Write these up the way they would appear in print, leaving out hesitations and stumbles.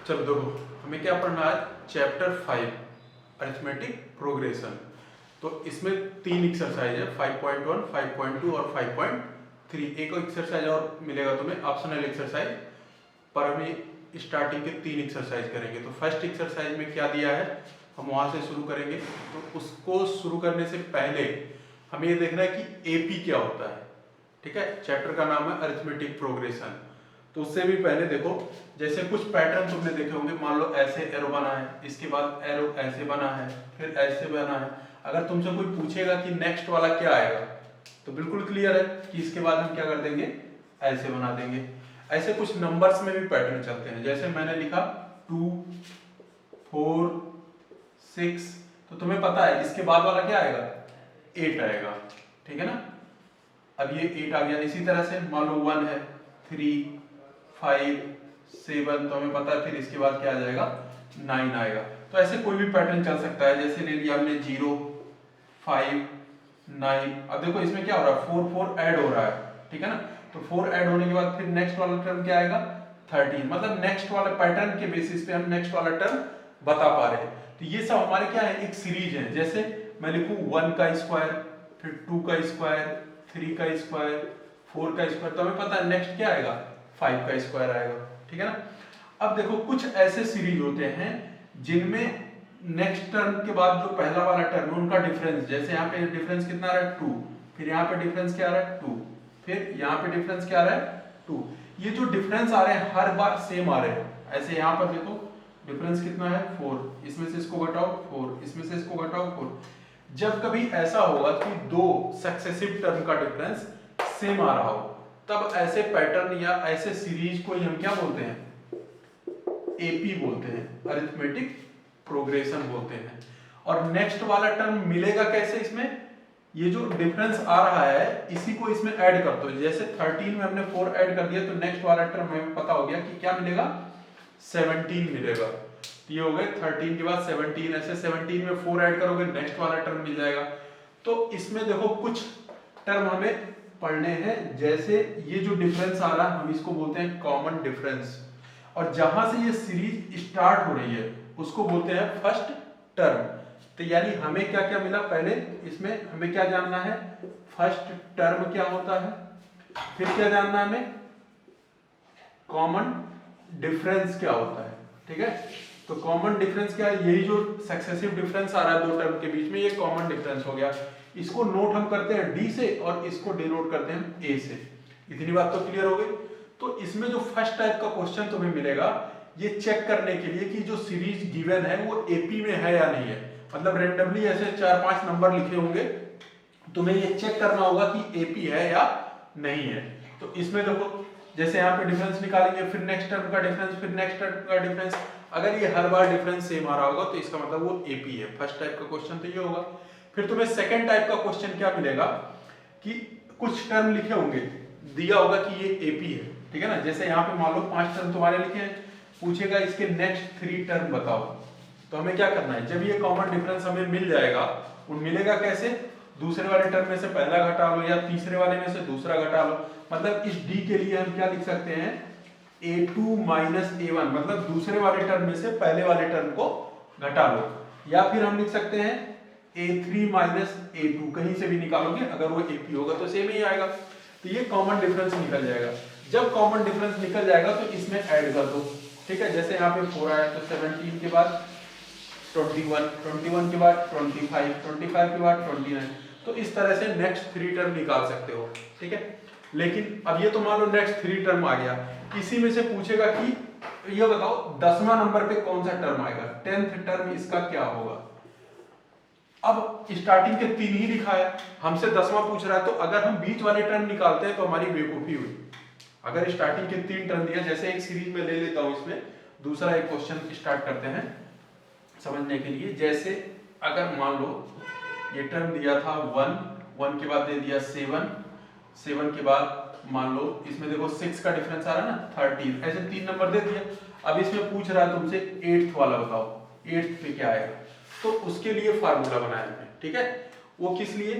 चलो देखो, हमें क्या पढ़ना है, चैप्टर 5 अरिथमेटिक प्रोग्रेशन। तो इसमें 3 एक्सरसाइज है, 5.1, 5.2 और 5.3। एक एक्सरसाइज और मिलेगा तुम्हें, ऑप्शनल एक्सरसाइज, पर हमें स्टार्टिंग के 3 एक्सरसाइज करेंगे। तो फर्स्ट एक्सरसाइज में क्या दिया है, हम वहां से शुरू करेंगे। तो उसको शुरू करने से पहले हमें ये देखना है कि एपी क्या होता है। ठीक है, चैप्टर का नाम है अरिथमेटिक प्रोग्रेशन। तो उससे भी पहले देखो, जैसे कुछ पैटर्न तुमने देखे होंगे, मान लो ऐसे एरो बना है, इसके बाद एरो ऐसे बना है, फिर ऐसे बना है। अगर तुमसे कोई पूछेगा कि नेक्स्ट वाला क्या आएगा, तो बिल्कुल क्लियर है कि इसके बाद हम क्या कर देंगे, ऐसे बना देंगे। ऐसे कुछ नंबर्स में भी पैटर्न चलते हैं, जैसे मैंने लिखा 2, 4, 6, तो तुम्हें पता है इसके बाद वाला क्या आएगा, 8 आएगा। ठीक है ना, अब ये 8 आ गया। इसी तरह से मान लो 1 है, 3, 5, 7, तो हमें पता है फिर इसके बाद क्या आ जाएगा, 9 आएगा। तो ऐसे कोई भी पैटर्न चल सकता है। जैसे ले लिया हमने 0, 5, 9। अब देखो इसमें क्या हो रहा है, 4 4 ऐड हो रहा है। ठीक है ना, तो 4 ऐड होने के बाद फिर नेक्स्ट वाला टर्म क्या आएगा, 13। मतलब नेक्स्ट वाले पैटर्न के बेसिस पे हम नेक्स्ट वाला टर्म बता पा रहे हैं। तो ये सब हमारे क्या है, एक सीरीज है। जैसे मैं लिखूं 1 का स्क्वायर, फिर 2 का स्क्वायर, 3 का स्क्वायर, 4 का स्क्वायर, तो हमें पता है नेक्स्ट क्या आएगा, 5 का स्क्वायर आएगा। ठीक है ना। अब देखो कुछ ऐसे सीरीज होते हैं जिनमें नेक्स्ट टर्म के बाद जो पहला वाला टर्म है उनका डिफरेंस, जैसे यहाँ पे डिफरेंस कितना आ रहा है, 2, फिर यहाँ पे डिफरेंस क्या आ रहा है, 2, फिर यहाँ पे डिफरेंस क्या आ रहा है, 2। ये जो डिफरेंस आ रहे हैं हर बार सेम आ रहे हैं। ऐसे यहाँ पर देखो डिफरेंस कितना है, 4, इसमें से इसको घटाओ 4, इसमें से इसको घटाओ 4। जब कभी ऐसा होगा कि दो सक्सेसिव टर्म का डिफरेंस सेम आ रहा हो, तब ऐसे पैटर्न या ऐसे सीरीज को हम क्या बोलते हैं, एपी बोलते हैं, अरिथमेटिक प्रोग्रेशन बोलते हैं। और नेक्स्ट वाला टर्म मिलेगा कैसे, इसमें ये जो डिफरेंस आ रहा है इसी को इसमें ऐड कर दो। जैसे 13 में हमने 4 ऐड कर दिया, तो नेक्स्ट वाला टर्म हमें पता हो गया कि क्या मिलेगा, 17 मिलेगा। तो ये हो गए 13 के बाद 17, ऐसे 17 में 4 ऐड करोगे, नेक्स्ट वाला टर्म मिल जाएगा। तो इसमें देखो कुछ टर्म हमें पढ़ने हैं। जैसे ये जो डिफरेंस आ रहा है हम इसको बोलते हैं कॉमन डिफरेंस, और जहां से ये सीरीज स्टार्ट हो रही है उसको बोलते हैं फर्स्ट टर्म। तो यानी हमें क्या क्या मिला, पहले इसमें हमें क्या जानना है, फर्स्ट टर्म क्या होता है, फिर क्या जानना है हमें, कॉमन डिफरेंस क्या होता है। ठीक है, तो कॉमन डिफरेंस क्या है, यही जो सक्सेसिव डिफरेंस आ रहा है दो टर्म के बीच में, ये कॉमन डिफरेंस हो गया। इसको नोट हम करते हैं डी से और इसको डिनोट करते हैं ए से। इतनी बात तो क्लियर हो गई। तो इसमें जो फर्स्ट टाइप का क्वेश्चन तुम्हें मिलेगा, ये चेक करने के लिए कि जो सीरीज गिवन है वो एपी में है या नहीं है। मतलब रेंडमली ऐसे 4-5 नंबर लिखे होंगे, तुम्हें ये चेक करना होगा कि एपी है या नहीं है। तो इसमें देखो जैसे यहाँ पे डिफरेंस निकालेंगे, फिर नेक्स्ट टर्म का डिफरेंस, फिर नेक्स्ट टर्म का डिफरेंस। अगर ये हर बार डिफरेंस सेम आ रहा होगा तो इसका मतलब वो एपी है। फर्स्ट टाइप का क्वेश्चन तो ये होगा। फिर तुम्हें सेकंड टाइप का क्वेश्चन क्या मिलेगा कि कुछ टर्म लिखे होंगे, दिया होगा कि ये एपी है। ठीक है ना, जैसे यहाँ पे मान लो 5 टर्म तुम्हारे लिखे हैं, पूछेगा इसके नेक्स्ट 3 टर्म बताओ। तो हमें क्या करना है, जब ये कॉमन डिफरेंस हमें मिल जाएगा, वो मिलेगा कैसे, दूसरे वाले टर्म में से पहला घटा लो या तीसरे वाले में से दूसरा घटा लो। मतलब इस डी के लिए हम क्या लिख सकते हैं, a2 माइनस a1, मतलब दूसरे वाले टर्म में से पहले वाले टर्म को घटा लो। या फिर हम लिख सकते हैं a3 माइनस a2, कहीं से भी निकालोगे, अगर वो AP होगा तो सेम ही आएगा। तो ये कॉमन डिफरेंस निकल जाएगा। जब कॉमन डिफरेंस निकल जाएगा तो इसमें ऐड कर दो। ठीक है, जैसे यहाँ पे 4 आया तो 17 के बाद 21, 21 के बाद 25, 25 के बाद 29। तो इस तरह से नेक्स्ट 3 टर्म निकाल सकते हो। ठीक है, लेकिन अब ये तो मान लो नेक्स्ट 3 टर्म आ गया, इसी में से पूछेगा कि ये बताओ 10वां नंबर पे कौन सा टर्म आएगा, 10th टर्म इसका क्या होगा। अब स्टार्टिंग के 3 ही लिखा है, हमसे 10वां पूछ रहा है, तो अगर हम बीच वाले टर्म निकालते हैं तो हमारी बेवकूफी हुई। अगर स्टार्टिंग के 3 टर्म दिया, जैसे एक सीरीज में ले लेता हूं, इसमें दूसरा एक क्वेश्चन स्टार्ट करते हैं समझने के लिए। जैसे अगर मान लो ये टर्म दिया था 1, 1 के बाद दे दिया 7, 7 के बाद मान लो इसमें देखो 6 का डिफरेंस आ रहा है ना, 13, ऐसे 3 नंबर दे दिया। अब इसमें पूछ रहा है तुमसे 8th वाला बताओ, 8th पे क्या आएगा। तो उसके लिए फार्मूला बनाया हमने। ठीक है, वो किस लिए,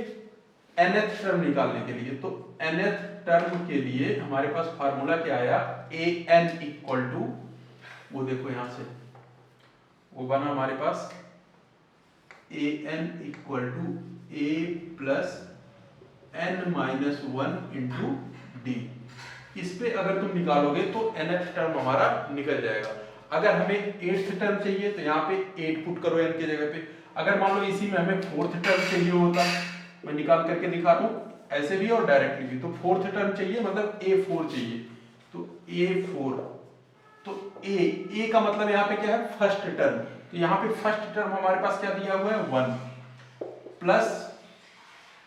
nth टर्म निकालने के लिए। तो nth टर्म के लिए हमारे पास फार्मूला क्या आया, an इक्वल टू वो देखो यहाँ से वो बना हमारे पास a n equal to a plus n minus one into d. इस पे अगर तुम निकालोगे तो nth टर्म हमारा निकल जाएगा। अगर हमें 8th टर्म चाहिए तो यहाँ पे 8 पुट करो n की जगह पे। अगर मान लो इसी में हमें 4th टर्म चाहिए होता, मैं निकाल करके दिखा दूं ऐसे भी और डायरेक्टली भी, तो 4th टर्म चाहिए मतलब a4 चाहिए, तो a4, तो a का मतलब यहाँ पे क्या है फर्स्ट टर्म, तो यहाँ पे फर्स्ट टर्म हमारे पास क्या दिया हुआ है 1, प्लस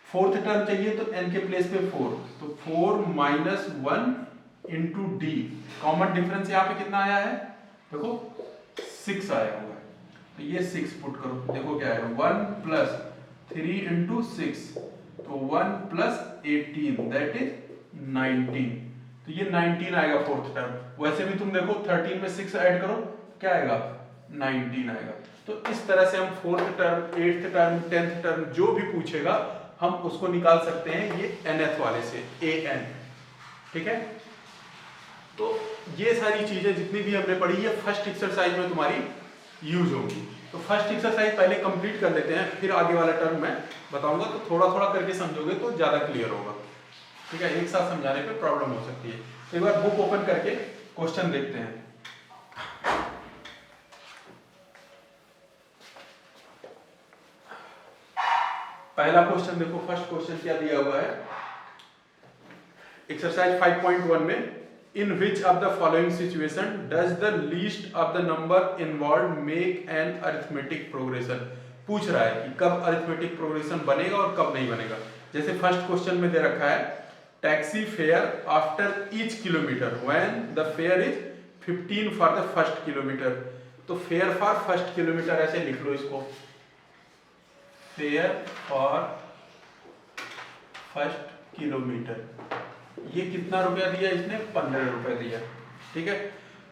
4th टर्म चाहिए तो n के प्लेस पे 4, तो 4 minus 1 into D. Common difference यहाँ पे कितना आया है देखो 6 आया हुआ है, तो ये 6 पुट करो, देखो क्या है 1 प्लस 3 इंटू 6, तो 1 प्लस 18 दैट इज 19, तो ये 19 आएगा 4th टर्म। वैसे भी तुम देखो 13 में 6 ऐड करो क्या आएगा 19 आएगा। तो इस तरह से हम 4th term 8th term 10th term जो भी पूछेगा हम उसको निकाल सकते हैं ये nth वाले से an, ठीक है। तो ये सारी चीजें जितनी भी हमने पढ़ी ये फर्स्ट एक्सरसाइज में तुम्हारी यूज होगी। तो फर्स्ट एक्सरसाइज पहले कंप्लीट कर लेते हैं, फिर आगे वाला टर्म मैं बताऊंगा, तो थोड़ा थोड़ा करके समझोगे तो ज्यादा क्लियर होगा, ठीक है। एक साथ समझाने पे प्रॉब्लम हो सकती है। तो एक बार बुक ओपन करके क्वेश्चन देखते हैं। पहला क्वेश्चन देखो, फर्स्ट क्वेश्चन क्या दिया हुआ है एक्सरसाइज 5.1 में, in which of the following situation does the least of the number involve make an arithmetic progression. पूछ रहा है कि कब अरिथमेटिक प्रोग्रेशन बनेगा और कब नहीं बनेगा। जैसे फर्स्ट क्वेश्चन में दे रखा है taxi fare after each kilometre when the fair is 15 for the first kilometre. तो फेयर फॉर फर्स्ट किलोमीटर ऐसे लिख लो इसको, फेयर फॉर फर्स्ट किलोमीटर, ये कितना रुपया दिया इसने 15 रुपए दिया, ठीक है।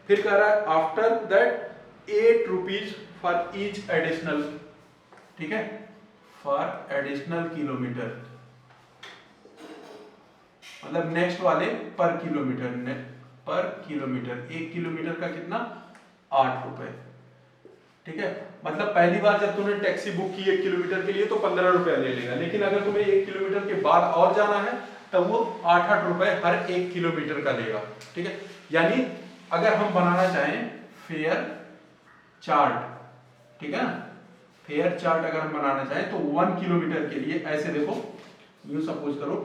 फिर कह रहा है after that 8 rupees for each additional, ठीक है, फॉर एडिशनल किलोमीटर, मतलब नेक्स्ट वाले पर किलोमीटर, पर किलोमीटर 1 किलोमीटर का कितना 8 रुपए, ठीक है। मतलब पहली बार जब तुमने टैक्सी बुक की 1 किलोमीटर के लिए तो 15 रुपया ले लेगा, लेकिन अगर तुम्हें 1 किलोमीटर के बाद और जाना है तब वो 8-8 रुपए हर 1 किलोमीटर का लेगा, ठीक है। यानी अगर हम बनाना चाहें फेयर चार्ट, ठीक है ना, फेयर चार्ट अगर हम बनाना चाहें तो 1 किलोमीटर के लिए ऐसे देखो, यूं सपोज करो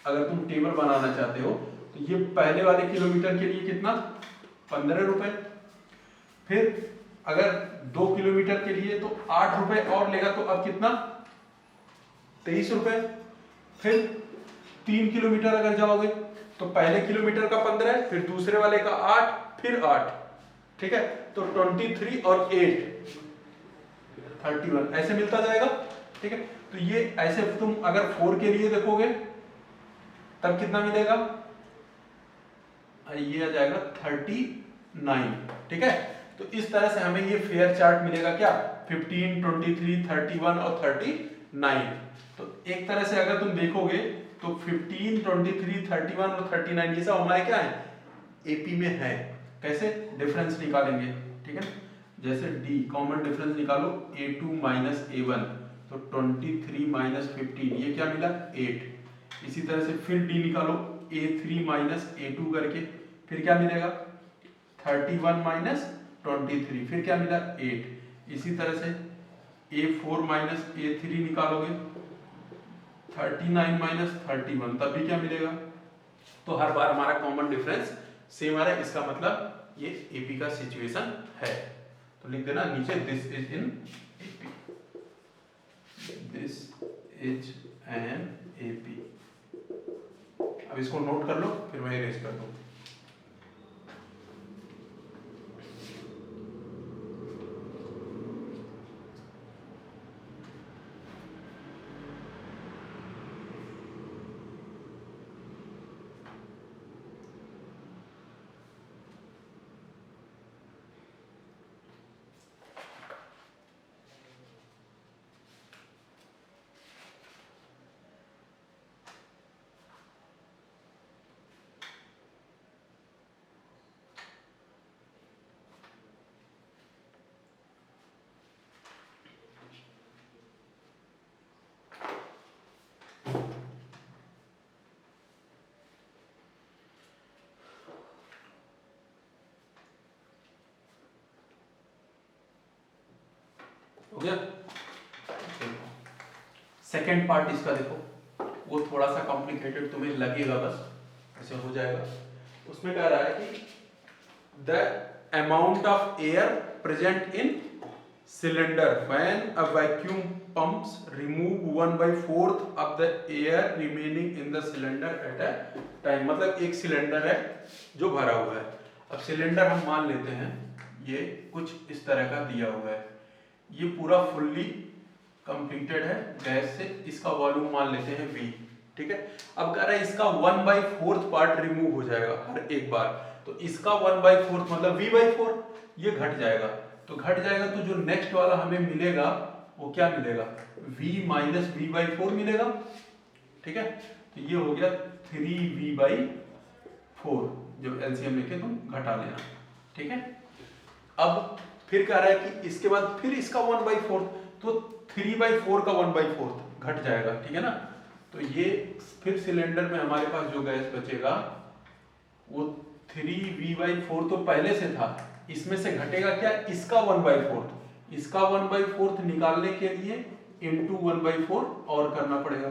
अगर तुम टेबल बनाना चाहते हो तो ये पहले वाले किलोमीटर के लिए कितना 15 रुपए, फिर अगर 2 किलोमीटर के लिए तो 8 रुपए और लेगा, तो अब कितना 23 रुपए। फिर 3 किलोमीटर अगर जाओगे तो पहले किलोमीटर का 15, फिर दूसरे वाले का 8, फिर 8, ठीक है। तो 23 और 8 31 ऐसे मिलता जाएगा, ठीक है। तो ये ऐसे तुम अगर 4 के लिए देखोगे तब कितना मिलेगा, ये आ जाएगा 39, ठीक है। तो इस तरह से हमें ये फेयर चार्ट मिलेगा क्या 15, 23, 31 और 39। तो एक तरह से अगर तुम देखोगे तो 15, 23, 31 और 39 ये सब हमारे क्या है एपी में है। कैसे डिफरेंस निकालेंगे, ठीक है। जैसे डी कॉमन डिफरेंस निकालो a2 माइनस a1, तो 23 माइनस 15 ये क्या मिला 8। इसी तरह से फिर डी निकालो a3 माइनस a2 करके, फिर क्या मिलेगा 31 माइनस 23, फिर क्या मिला 8। इसी तरह से a4 माइनस a3 निकालोगे 39 माइनस 31, तब भी क्या मिलेगा। तो हर बार हमारा कॉमन डिफरेंस सेम आ रहा है, इसका मतलब ये एपी का सिचुएशन है। तो लिख देना नीचे this is in AP, this is an AP. अब इसको नोट कर लो, फिर मैं इरेज कर दूं। हो गया। सेकेंड पार्ट इसका देखो, वो थोड़ा सा कॉम्प्लिकेटेड तुम्हें लगेगा, बस ऐसे हो जाएगा। उसमें कह रहा है कि the amount of air present in cylinder when a vacuum pumps remove 1/4 of the air remaining in the cylinder at a time। मतलब एक सिलेंडर है जो भरा हुआ है। अब सिलेंडर हम मान लेते हैं ये कुछ इस तरह का दिया हुआ है, ये पूरा फुल्ली कंप्लीटेड है गैस से, इसका वॉल्यूम मान लेते हैं V, ठीक है। अब कह रहा है इसका 1/4 पार्ट रिमूव हो जाएगा हर एक बार, तो इसका 1/4 मतलब V/4 ये घट जाएगा, तो घट जाएगा तो जो नेक्स्ट वाला हमें मिलेगा वो क्या मिलेगा, V माइनस V/4 मिलेगा, ठीक है। तो ये हो गया 3V/4, जब एलसीएम लेके तुम घटा लेना, ठीक है। अब फिर कह रहा है कि इसके बाद फिर इसका 1/4, तो 3/4 का 1/4 घट जाएगा, ठीक है ना। तो ये फिर सिलेंडर में हमारे पास जो गैस बचेगा वो 3V/4 तो पहले से था, इसमें से घटेगा क्या, इसका 1/4, इसका 1/4 निकालने के लिए इंटू 1/4 और करना पड़ेगा,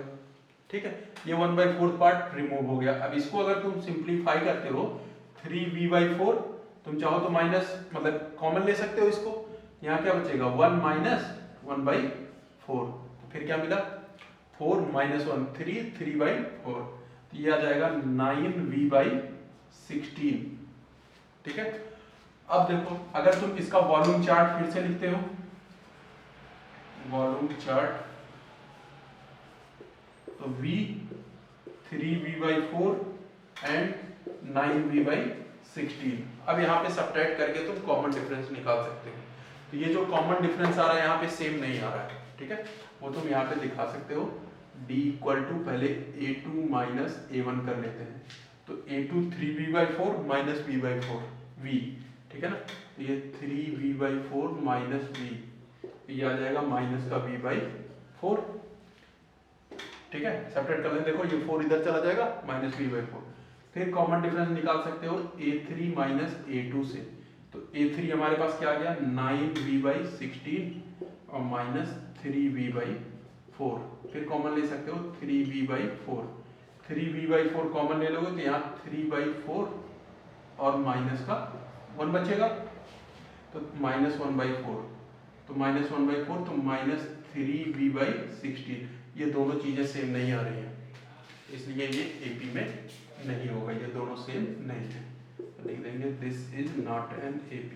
ठीक है। ये 1/4 पार्ट रिमूव हो गया। अब इसको अगर तुम सिंप्लीफाई करते हो 3V/4, तुम चाहो तो माइनस मतलब कॉमन ले सकते हो इसको, यहाँ क्या बचेगा 1 माइनस 1/4, तो फिर क्या मिला 4 माइनस 1 3, 3/4, तो ये आ जाएगा 9V/16, ठीक है। अब देखो अगर तुम इसका वॉल्यूम चार्ट फिर से लिखते हो, वॉल्यूम चार्ट, तो V 3V/4 एंड 9V/16। अब यहाँ पे सब्ट्रैक्ट करके तुम कॉमन डिफरेंस निकाल सकते हो, तो ये जो कॉमन डिफरेंस आ रहा है यहाँ पे सेम नहीं आ रहा है, ठीक है, वो तुम यहाँ पे दिखा सकते हो। D इक्वल टू पहले A2 माइनस A1 कर लेते हैं, तो A2 3V/4 minus V/4 V, ठीक है ना, तो ये 3V/4 माइनस V, ये आ जाएगा माइनस का V/4, ठीक है। सेपरेट कर लेते, देखो ये 4 इधर चला जाएगा, माइनस V/4। फिर कॉमन डिफरेंस निकाल सकते हो A3 माइनस A2 से, तो A3 हमारे पास क्या आ गया 9V/16 और माइनस 3V/4, फिर कॉमन ले सकते हो 3V/4, 3V/4 कॉमन ले लोगे तो यहाँ 3/4 और माइनस का 1 बचेगा, तो माइनस 1/4, तो माइनस 1/4, तो माइनस 3V/16, ये दोनों चीजें सेम नहीं आ रही हैं, इसलिए ये AP में नहीं होगा, ये दोनों सेम नहीं है, तो लिख देंगे this is not an AP,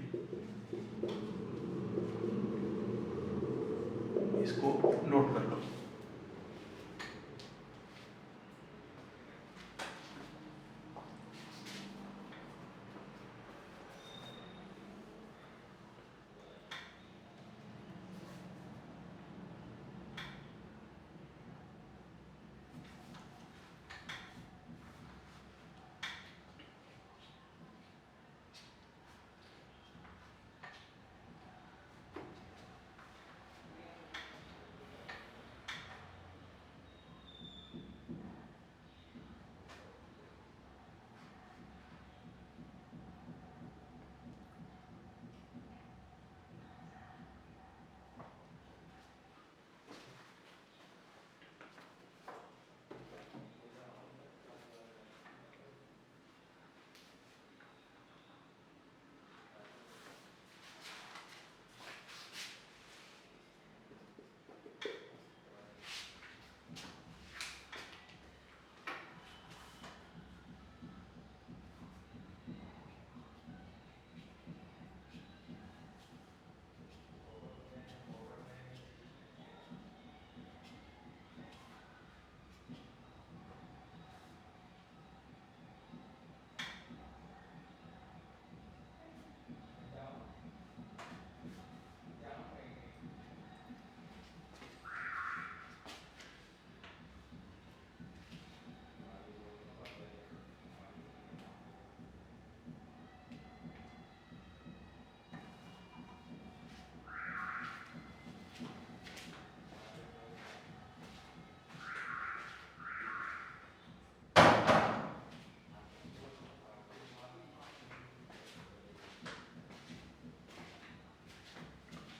इसको नोट कर लो।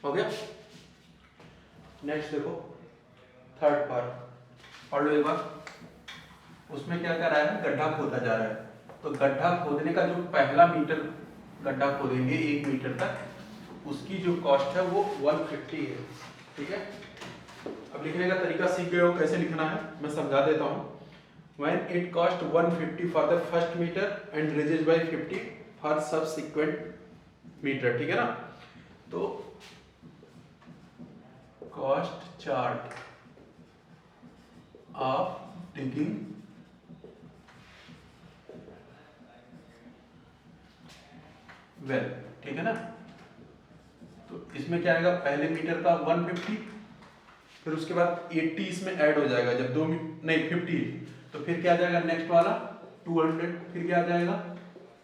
हो गया। नेक्स्ट देखो थर्ड पार्ट पढ़ लो एक बार। उसमें क्या कर रहा है, गड्ढा खोदा जा रहा है। तो गड्ढा खोदने का जो पहला मीटर गड्ढा खोदेंगे 1 मीटर तक, उसकी जो कॉस्ट है वो 150 है। ठीक है, अब लिखने का तरीका सीख गए हो कैसे लिखना है, मैं समझा देता हूँ। When it cost 150 for the first meter and reduced by 50 for subsequent meter, ठीक है ना। तो cost chart of digging well, ठीक है ना। तो इसमें क्या आएगा, पहले मीटर का 150, फिर उसके बाद 80 इसमें ऐड हो जाएगा जब 2 नहीं 50, तो फिर क्या आ जाएगा नेक्स्ट वाला 200, फिर क्या आ जाएगा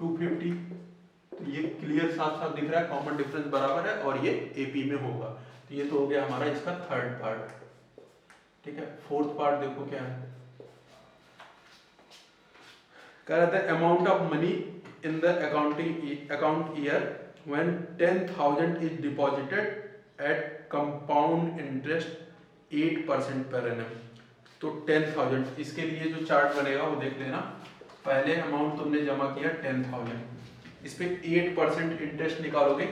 250। तो ये क्लियर साफ साफ दिख रहा है, कॉमन डिफरेंस बराबर है और ये एपी में होगा। तो ये तो हो गया हमारा इसका थर्ड पार्ट। ठीक है, फोर्थ पार्ट देखो क्या है, कह रहा था amount of money in the account year when 10,000 is deposited at compound interest 8% per annum. तो 10,000, इसके लिए जो चार्ट बनेगा वो देख लेना। पहले अमाउंट तुमने जमा किया 10,000, इस पे 8% इंटरेस्ट निकालोगे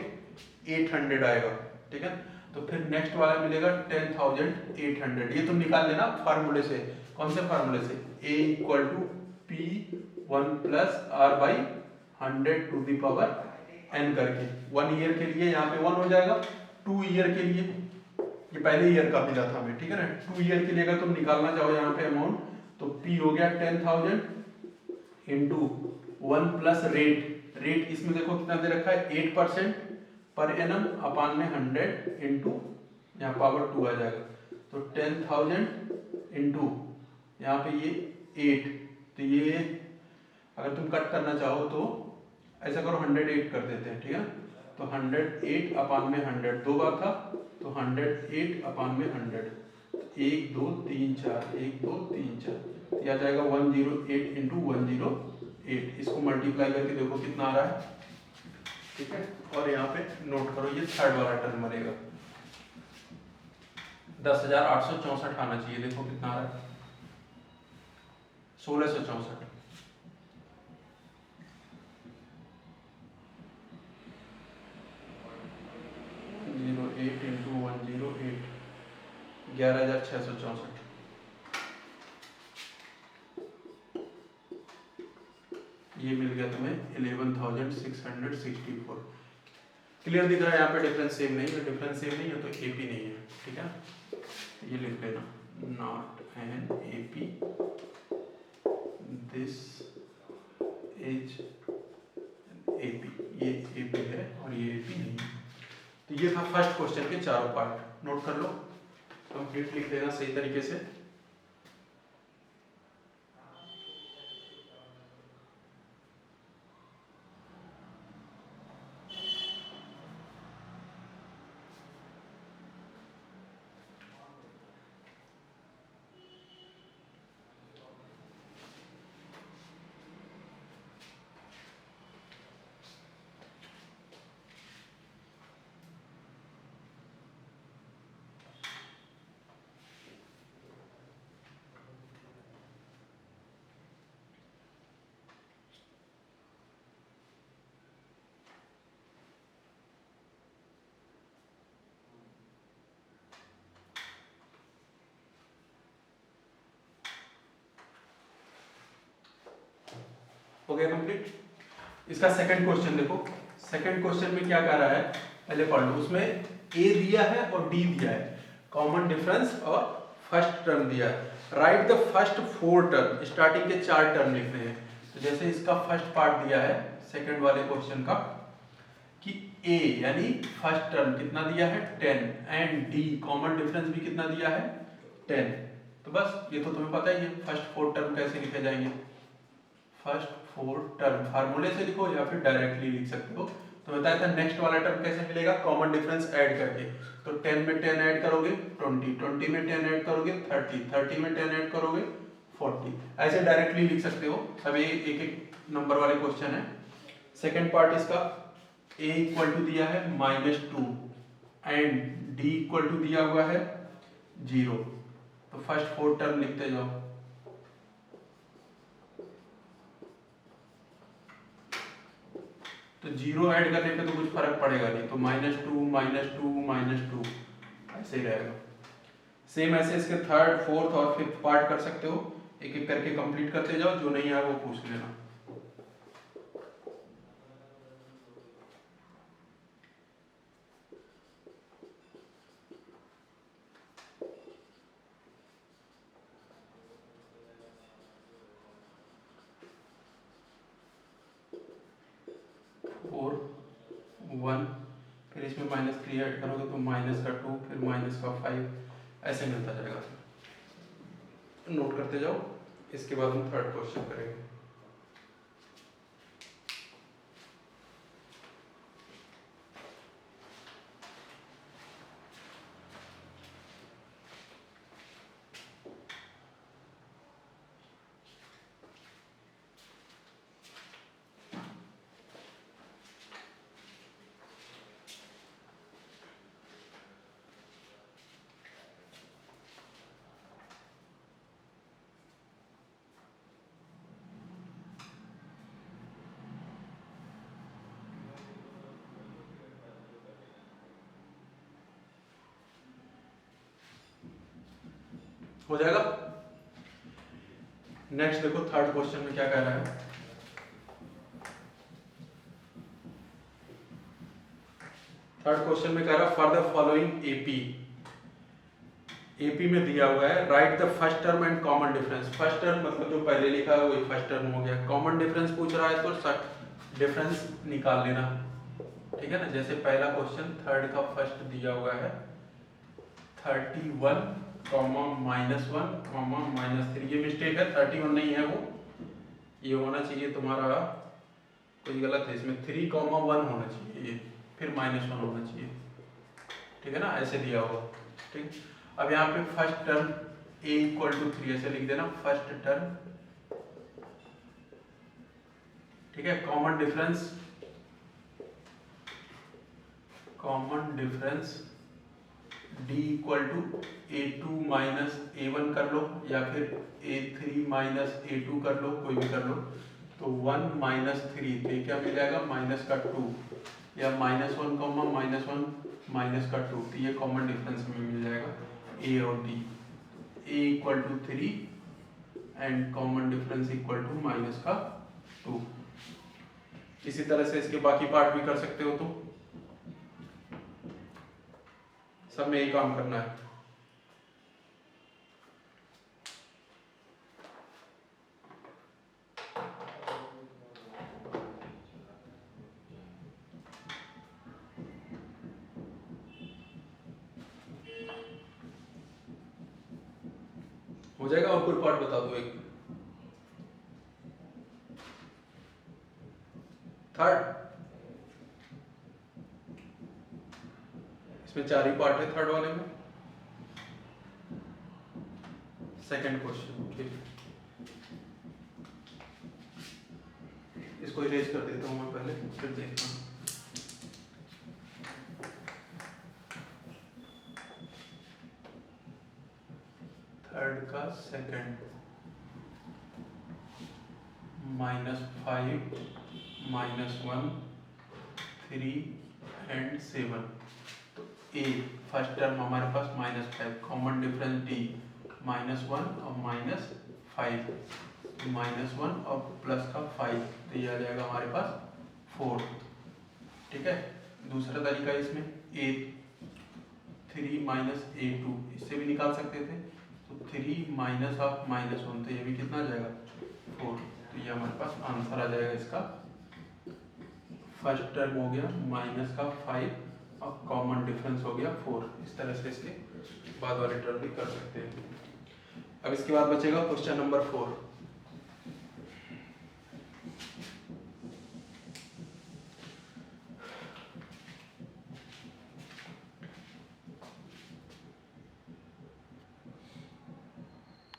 800 आएगा। ठीक है, तो फिर नेक्स्ट वाला मिलेगा 10,800। ये तुम निकाल लेना फार्मूले से। कौन से फार्मूले से, A equal to P1 plus R by 100 to the power n करके। 1 ईयर के लिए यहाँ पे 1 हो जाएगा, 2 ईयर के लिए, ये पहले ईयर का मिला था हमें, ठीक है ना। 2 ईयर के लिए अगर तुम निकालना चाहो यहाँ पे अमाउंट, तो P हो गया 10,000 इंटू 1 प्लस रेट। रेट इसमें देखो कितना दे रखा है 8% पर एनम अपान में 100 इंटू यहाँ पावर 2 आ जाएगा। तो 10,000 इंटू यहाँ पे ये 8, तो ये अगर तुम कट करना चाहो तो ऐसा करो 108 कर देते हैं। ठीक है, तो 108 अपान में 100 दो बार था, तो 108 अपान में 100, 1 2 3 4, 1 2 3 4, यह आ जाएगा 108 इंटू 108। इसको मल्टीप्लाई करके देखो कितना आ रहा है। ठीक है, और यहाँ पे नोट करो ये थर्ड वाला टर्म बनेगा 10,864 आना चाहिए। देखो कितना आ रहा है 1664। 08 इंटू 108, 11,664। ये मिल गया तुम्हें 11,664। क्लियर दिख रहा है, यहाँ पे डिफरेंस सेम नहीं है, डिफरेंस सेम नहीं है तो एपी नहीं है। ठीक है, ये लिख लेना not an AP, this is AP. ये एपी है और ये एपी नहीं है। तो ये था फर्स्ट क्वेश्चन के चारों पार्ट, नोट कर लो, कंप्लीट लिख लेना सही तरीके से। हो गया कंप्लीट। इसका सेकंड क्वेश्चन देखो, सेकंड क्वेश्चन में क्या कह रहा है पहले पढ़ लो। उसमें ए दिया है और डी दिया है, कॉमन डिफरेंस और फर्स्ट टर्म दिया है। Right the first 4 term, starting के 4 टर्म लिखने हैं। तो जैसे इसका फर्स्ट पार्ट दिया है सेकंड वाले क्वेश्चन का कि ए यानी फर्स्ट टर्म कितना दिया है 10 एंड डी कॉमन डिफरेंस भी कितना दिया है 10। तो बस ये तो तुम्हें पता ही है फर्स्ट 4 टर्म कैसे लिखे जाएंगे। फर्स्ट 4 टर्म फार्मूले से लिखो या फिर डायरेक्टली लिख सकते हो। तो बताया था नेक्स्ट वाला टर्म कैसे मिलेगा, कॉमन डिफरेंस ऐड करके। तो 10 में 10 ऐड करोगे 20, 20 में 10 ऐड करोगे 30, 30 में 10 ऐड करोगे 40, ऐसे डायरेक्टली लिख सकते हो। सब एक एक नंबर वाले क्वेश्चन है। सेकंड पार्ट इसका a इक्वल टू दिया है -2 एंड d इक्वल टू दिया हुआ है 0। तो फर्स्ट 4 टर्म लिखते जाओ। तो 0 ऐड करने पे तो कुछ फर्क पड़ेगा नहीं, तो -2 -2 -2 ऐसे ही रहेगा। सेम ऐसे इसके थर्ड, फोर्थ और फिफ्थ पार्ट कर सकते हो, एक एक करके कंप्लीट करते जाओ, जो नहीं है वो पूछ लेना। और 1, फिर इसमें -3 ऐड करोगे तो -2, फिर -5, ऐसे मिलता जाएगा। नोट करते जाओ, इसके बाद हम थर्ड क्वेश्चन करेंगे। हो जाएगा। नेक्स्ट देखो थर्ड क्वेश्चन में क्या कह रहा है। थर्ड क्वेश्चन में कह रहा है फॉर द फॉलोइंग एपी में दिया हुआ है right the first term and common difference. First term मतलब जो पहले लिखा है वही फर्स्ट टर्म हो गया। कॉमन डिफरेंस पूछ रहा है तो डिफरेंस निकाल लेना, ठीक है ना। जैसे पहला क्वेश्चन थर्ड का फर्स्ट दिया हुआ है 31, -1, -3। ये मिस्टेक है, 31 नहीं है वो, ये होना चाहिए तुम्हारा, कुछ गलत है इसमें, 3,1 होना चाहिए ये, फिर -1 होना चाहिए, ठीक है ना, ऐसे दिया हुआ। ठीक, अब यहाँ पे फर्स्ट टर्म a = 3 ऐसे लिख देना, फर्स्ट टर्म, ठीक है। Common difference d = a2 - a1 कर लो, या फिर a3 - a2 कर लो, कोई भी कर लो। तो 1 - 3, तो क्या मिल जाएगा, -2, या -1, -1 -2, तो ये कॉमन डिफरेंस में मिल जाएगा a और d। a = 3 and common difference = -2। इसी तरह से इसके बाकी पार्ट भी कर सकते हो, तो सब में यही काम करना है। हो जाएगा। और कोई पार्ट बता दो एक। थर्ड, इसमें 4 ही पार्ट है थर्ड वाले में। सेकंड क्वेश्चन, ठीक, इसको इरेज कर देता हूं मैं पहले, फिर देखता हूं। थर्ड का सेकंड, -5, -1, 3 एंड 7। तो ए फर्स्ट टर्म हमारे पास -5, कॉमन डिफरेंस डी -1 और -5, -1 और प्लस का 5, तो ये आ जाएगा हमारे पास 4, ठीक है। दूसरा तरीका इसमें a3 - a2, इससे भी निकाल सकते थे, तो 3 - -1, तो ये भी कितना आ जाएगा, 4। तो ये हमारे पास आंसर आ जाएगा इसका। फर्स्ट टर्म हो गया -5 और कॉमन डिफरेंस हो गया 4। इस तरह से इसके बाद वाले टर्म भी कर सकते हैं। अब इसके बाद बचेगा क्वेश्चन नंबर 4।